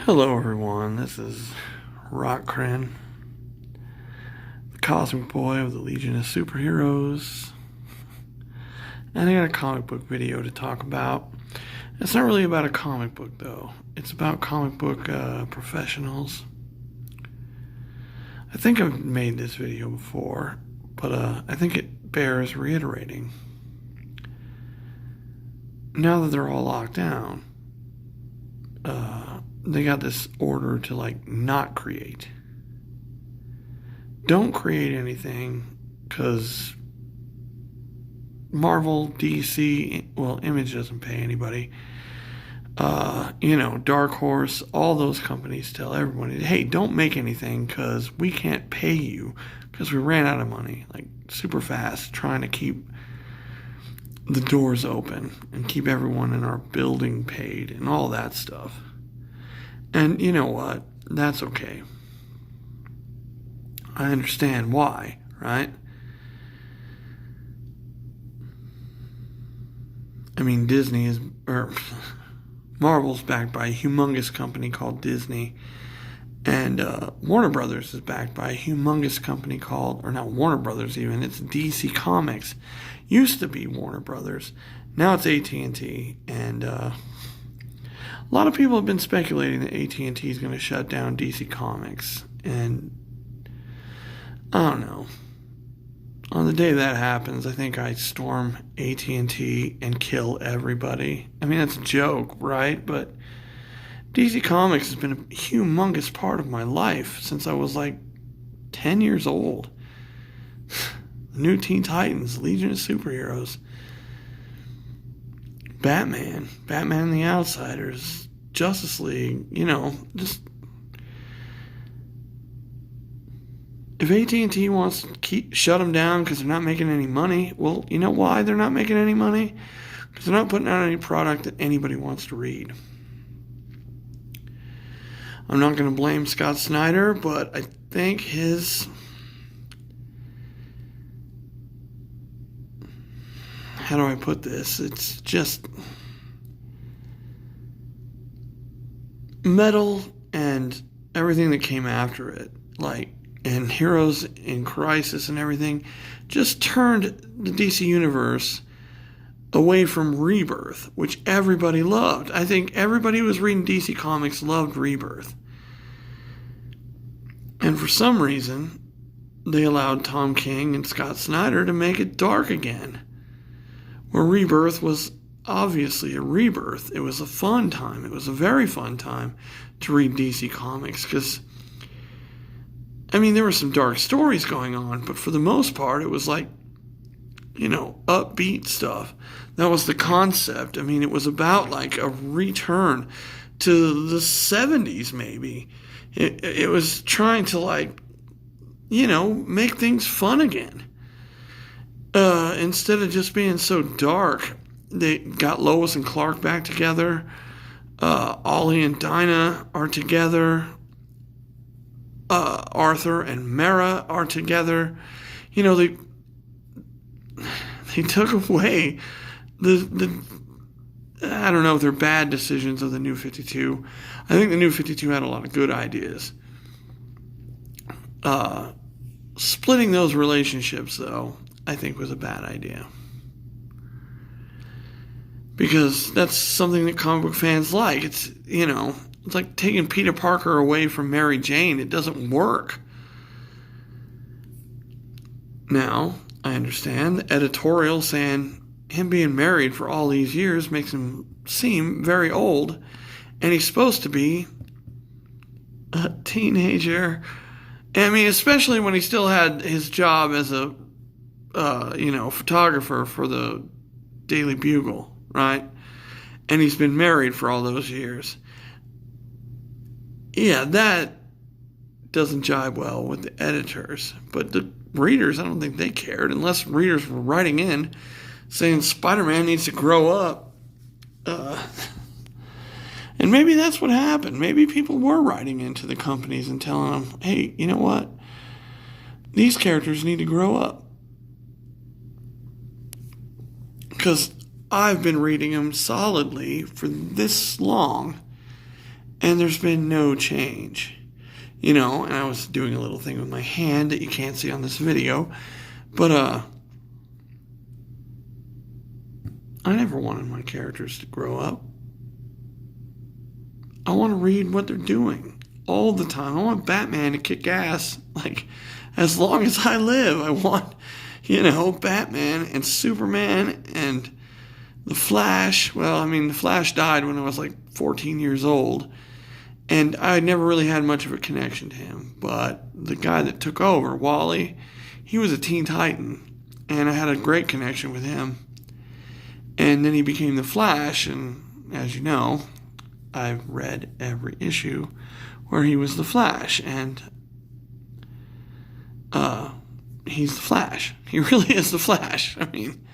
Hello, everyone. This is Rockcran, the Cosmic Boy of the Legion of Superheroes. And I got a comic book video to talk about. It's not really about a comic book, though. It's about comic book professionals. I think I've made this video before, but I think it bears reiterating. Now that they're all locked down, they got this order to not create. Don't create anything because Marvel, DC, well, Image doesn't pay anybody. Dark Horse, all those companies tell everybody, hey, don't make anything because we can't pay you because we ran out of money, super fast, trying to keep the doors open and keep everyone in our building paid and all that stuff. And you know what? That's okay. I understand why, right? I mean, Marvel's backed by a humongous company called Disney, and Warner Brothers is backed by a humongous company called, or not Warner Brothers even, it's DC Comics. Used to be Warner Brothers, now it's AT&T, and a lot of people have been speculating that AT&T is going to shut down DC Comics, and I don't know. On the day that happens, I think I storm AT&T and kill everybody. I mean, that's a joke, right? But DC Comics has been a humongous part of my life since I was 10 years old. New Teen Titans, Legion of Superheroes, Batman and the Outsiders, Justice League, just... If AT&T wants to shut them down because they're not making any money, well, you know why they're not making any money? Because they're not putting out any product that anybody wants to read. I'm not going to blame Scott Snyder, but I think how do I put this? It's just Metal and everything that came after it, and Heroes in Crisis and everything, just turned the DC Universe away from Rebirth, which everybody loved. I think everybody who was reading DC Comics loved Rebirth. And for some reason, they allowed Tom King and Scott Snyder to make it dark again. Where Rebirth was obviously a rebirth. It was a fun time. It was a very fun time to read DC Comics because, there were some dark stories going on, but for the most part, it was upbeat stuff. That was the concept. It was about a return to the 70s, maybe. It was trying to, make things fun again. Instead of just being so dark, they got Lois and Clark back together. Ollie and Dinah are together. Arthur and Mara are together. They took away the I don't know if they're bad decisions of the New 52. I think the New 52 had a lot of good ideas. Splitting those relationships, though, I think was a bad idea. Because that's something that comic book fans like. It's like taking Peter Parker away from Mary Jane. It doesn't work. Now, I understand the editorial saying him being married for all these years makes him seem very old, and he's supposed to be a teenager. Especially when he still had his job as a, photographer for the Daily Bugle, right? And he's been married for all those years. Yeah, that doesn't jibe well with the editors. But the readers, I don't think they cared, unless readers were writing in saying Spider-Man needs to grow up. And maybe that's what happened. Maybe people were writing into the companies and telling them, hey, you know what? These characters need to grow up. Because I've been reading them solidly for this long, and there's been no change. You know, and I was doing a little thing with my hand that you can't see on this video, but I never wanted my characters to grow up. I want to read what they're doing all the time. I want Batman to kick ass, like, as long as I live. I want, you know, Batman and Superman and the Flash. Well, I mean, the Flash died when I was like 14 years old, and I never really had much of a connection to him. But the guy that took over, Wally, he was a Teen Titan, and I had a great connection with him. And then he became the Flash, and as you know, I've read every issue where he was the Flash, and he's the Flash. He really is the Flash. I mean,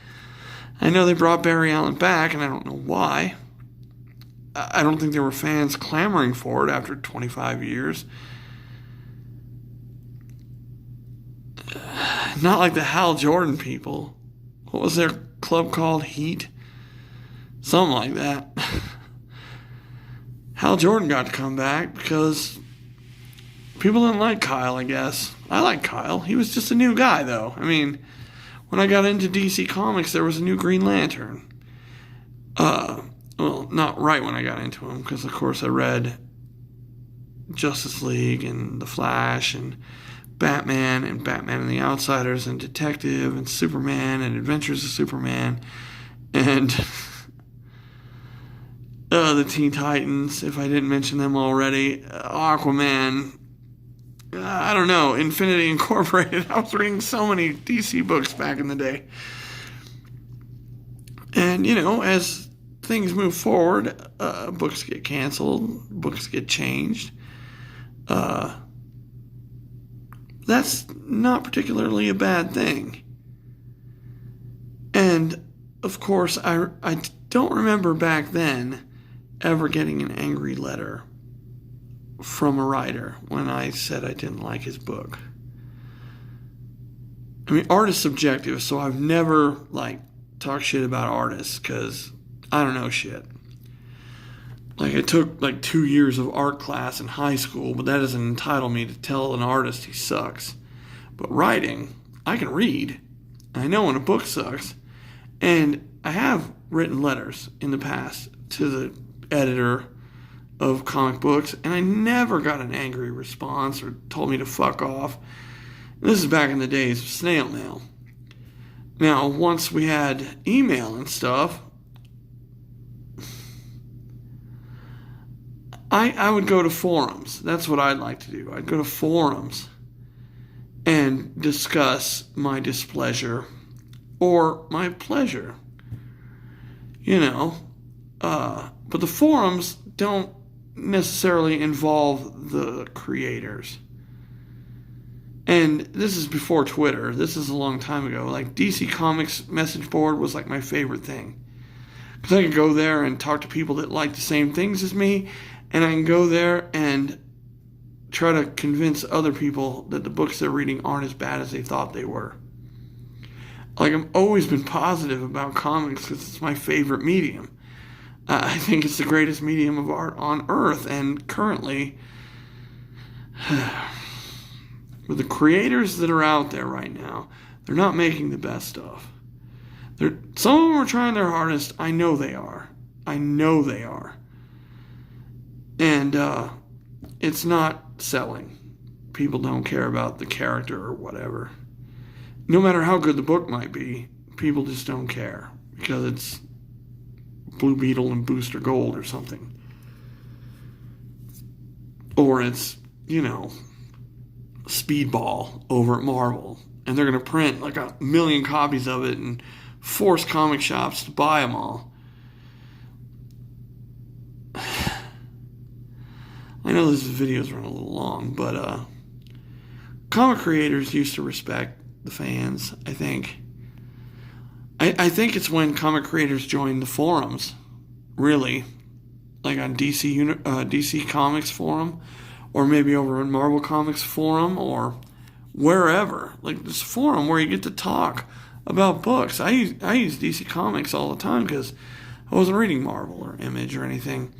I know they brought Barry Allen back, and I don't know why. I don't think there were fans clamoring for it after 25 years. Not like the Hal Jordan people. What was their club called? Heat? Something like that. Hal Jordan got to come back because people didn't like Kyle, I guess. I like Kyle. He was just a new guy, though. I mean, when I got into DC Comics, there was a new Green Lantern. Well, not right when I got into him, because, of course, I read Justice League and The Flash and Batman and the Outsiders and Detective and Superman and Adventures of Superman and the Teen Titans, if I didn't mention them already, Aquaman, I don't know, Infinity Incorporated. I was reading so many DC books back in the day. And, you know, as things move forward, books get canceled, books get changed. That's not particularly a bad thing. And, of course, I don't remember back then ever getting an angry letter from a writer when I said I didn't like his book. I mean, art is subjective, so I've never, talked shit about artists, because I don't know shit. I took 2 years of art class in high school, but that doesn't entitle me to tell an artist he sucks. But writing, I can read. I know when a book sucks. And I have written letters in the past to the editor of comic books, and I never got an angry response or told me to fuck off. And this is back in the days of snail mail. Now, once we had email and stuff, I would go to forums. That's what I'd like to do. I'd go to forums and discuss my displeasure or my pleasure. You know, but the forums don't necessarily involve the creators. And this is before Twitter. This is a long time ago. DC Comics message board was my favorite thing. Because I could go there and talk to people that like the same things as me, and I can go there and try to convince other people that the books they're reading aren't as bad as they thought they were. I've always been positive about comics because it's my favorite medium. I think it's the greatest medium of art on earth, and currently, with the creators that are out there right now, they're not making the best stuff. Some of them are trying their hardest. I know they are. And it's not selling. People don't care about the character or whatever. No matter how good the book might be, people just don't care because it's Blue Beetle and Booster Gold or something. Or it's, Speedball over at Marvel. And they're going to print 1 million copies of it and force comic shops to buy them all. I know this video's run a little long, but comic creators used to respect the fans, I think. I think it's when comic creators joined the forums, really. On DC Comics forum, or maybe over in Marvel Comics forum, or wherever. This forum where you get to talk about books. I use DC Comics all the time because I wasn't reading Marvel or Image or anything.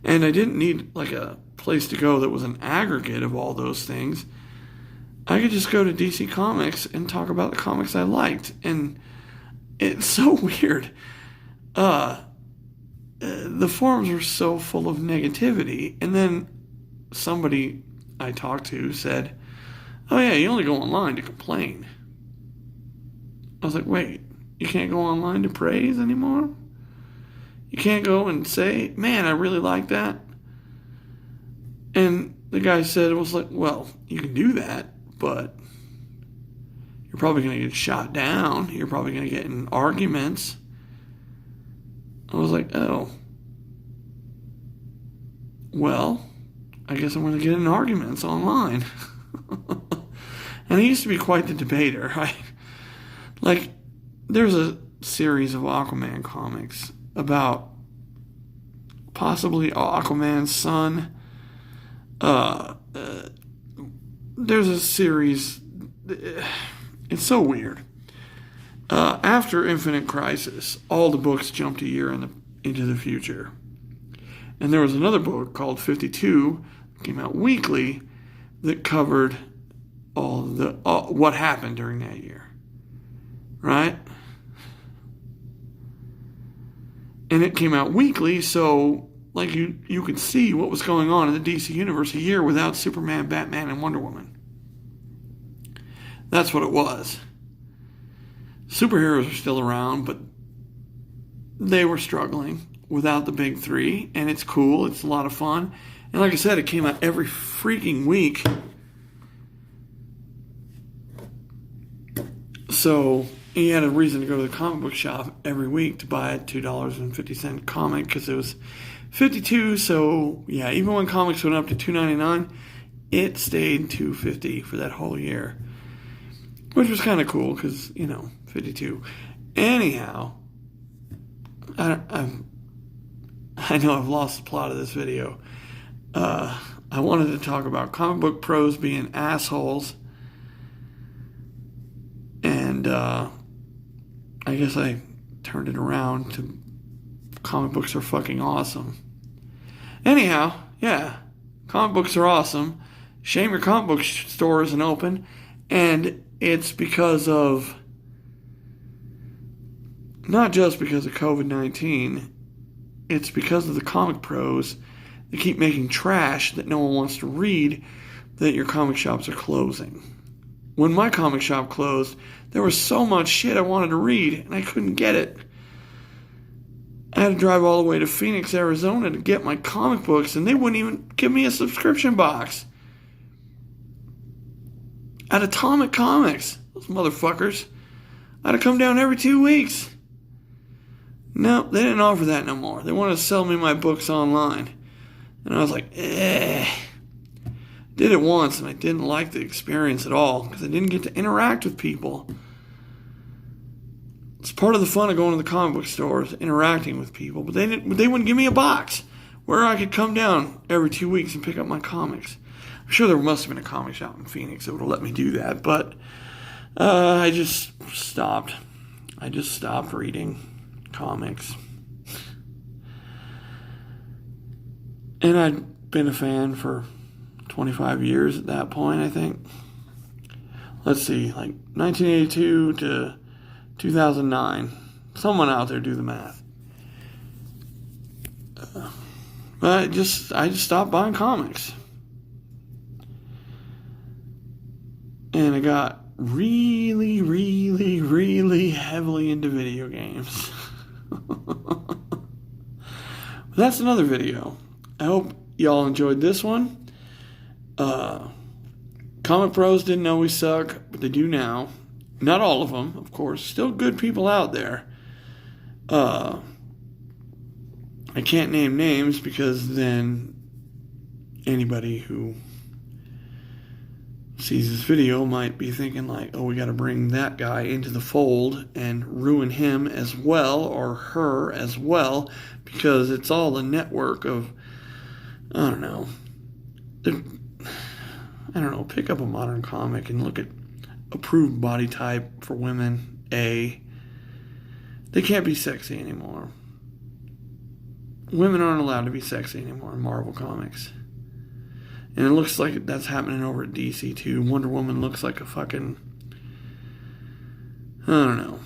And I didn't need like a place to go that was an aggregate of all those things. I could just go to DC Comics and talk about the comics I liked. And it's so weird. The forums were so full of negativity. And then somebody I talked to said, "Oh yeah, you only go online to complain." I was like, wait, you can't go online to praise anymore? You can't go and say, "Man, I really like that"? And the guy said, it was like, well, you can do that, but you're probably going to get shot down. You're probably going to get in arguments. I was like, oh, well, I guess I'm going to get in arguments online. And he used to be quite the debater. Like, there's a series of Aquaman comics about possibly Aquaman's son. There's a series. It's so weird. After Infinite Crisis, all the books jumped a year into the future. And there was another book called 52, came out weekly, that covered all what happened during that year. Right? And it came out weekly, so like you could see what was going on in the DC universe a year without Superman, Batman, and Wonder Woman. That's what it was. Superheroes are still around, but they were struggling without the big three, and it's cool. It's a lot of fun. And like I said, it came out every freaking week. So you had a reason to go to the comic book shop every week to buy a $2.50 comic because it was 52. So yeah, even when comics went up to $2.99, it stayed $2.50 for that whole year, which was kind of cool because, 52. Anyhow, I know I've lost the plot of this video. I wanted to talk about comic book pros being assholes. And I guess I turned it around to comic books are fucking awesome. Anyhow, yeah, comic books are awesome. Shame your comic book store isn't open. And it's because of, not just because of COVID-19, it's because of the comic pros that keep making trash that no one wants to read that your comic shops are closing. When my comic shop closed, there was so much shit I wanted to read, and I couldn't get it. I had to drive all the way to Phoenix, Arizona to get my comic books, and they wouldn't even give me a subscription box. At Atomic Comics, those motherfuckers. I had to come down every 2 weeks. No, they didn't offer that no more. They wanted to sell me my books online. And I was like, Did it once, and I didn't like the experience at all because I didn't get to interact with people. It's part of the fun of going to the comic book stores, interacting with people. But they wouldn't give me a box where I could come down every 2 weeks and pick up my comics. I'm sure there must have been a comic shop in Phoenix that would have let me do that, but I just stopped. I just stopped reading comics. And I'd been a fan for 25 years at that point, I think. Let's see, like 1982 to 2009. Someone out there do the math. But I just stopped buying comics. And I got really, really, really heavily into video games. But that's another video. I hope y'all enjoyed this one. Comic pros didn't always suck, but they do now. Not all of them, of course. Still good people out there. I can't name names because then anybody who sees this video might be thinking like, oh, we got to bring that guy into the fold and ruin him as well or her as well because it's all the network of, I don't know, pick up a modern comic and look at approved body type for women, they can't be sexy anymore. women aren't allowed to be sexy anymore in Marvel Comics. And it looks like that's happening over at DC too. Wonder Woman looks like a fucking, I don't know,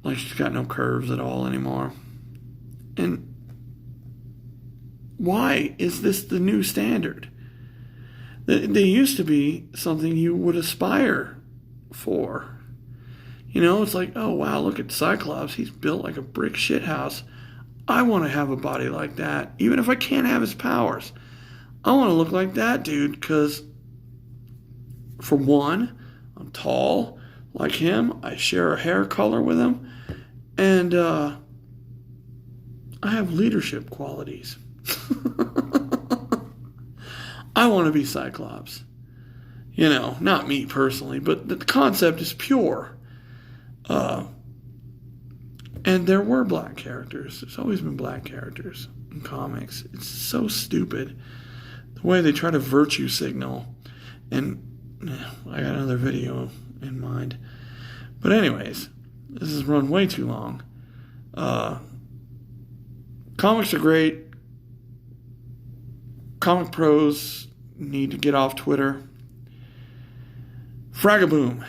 like she's got no curves at all anymore. And why is this the new standard? They used to be something you would aspire for. You know, it's like, oh wow, look at Cyclops. He's built like a brick shithouse. I want to have a body like that, even if I can't have his powers. I want to look like that dude because, for one, I'm tall like him. I share a hair color with him. And I have leadership qualities. I want to be Cyclops. You know, not me personally, but the concept is pure. And there were black characters. There's always been black characters in comics. It's so stupid. The way they try to virtue signal. And I got another video in mind. But anyways, this has run way too long. Comics are great. Comic pros need to get off Twitter. Fragaboom.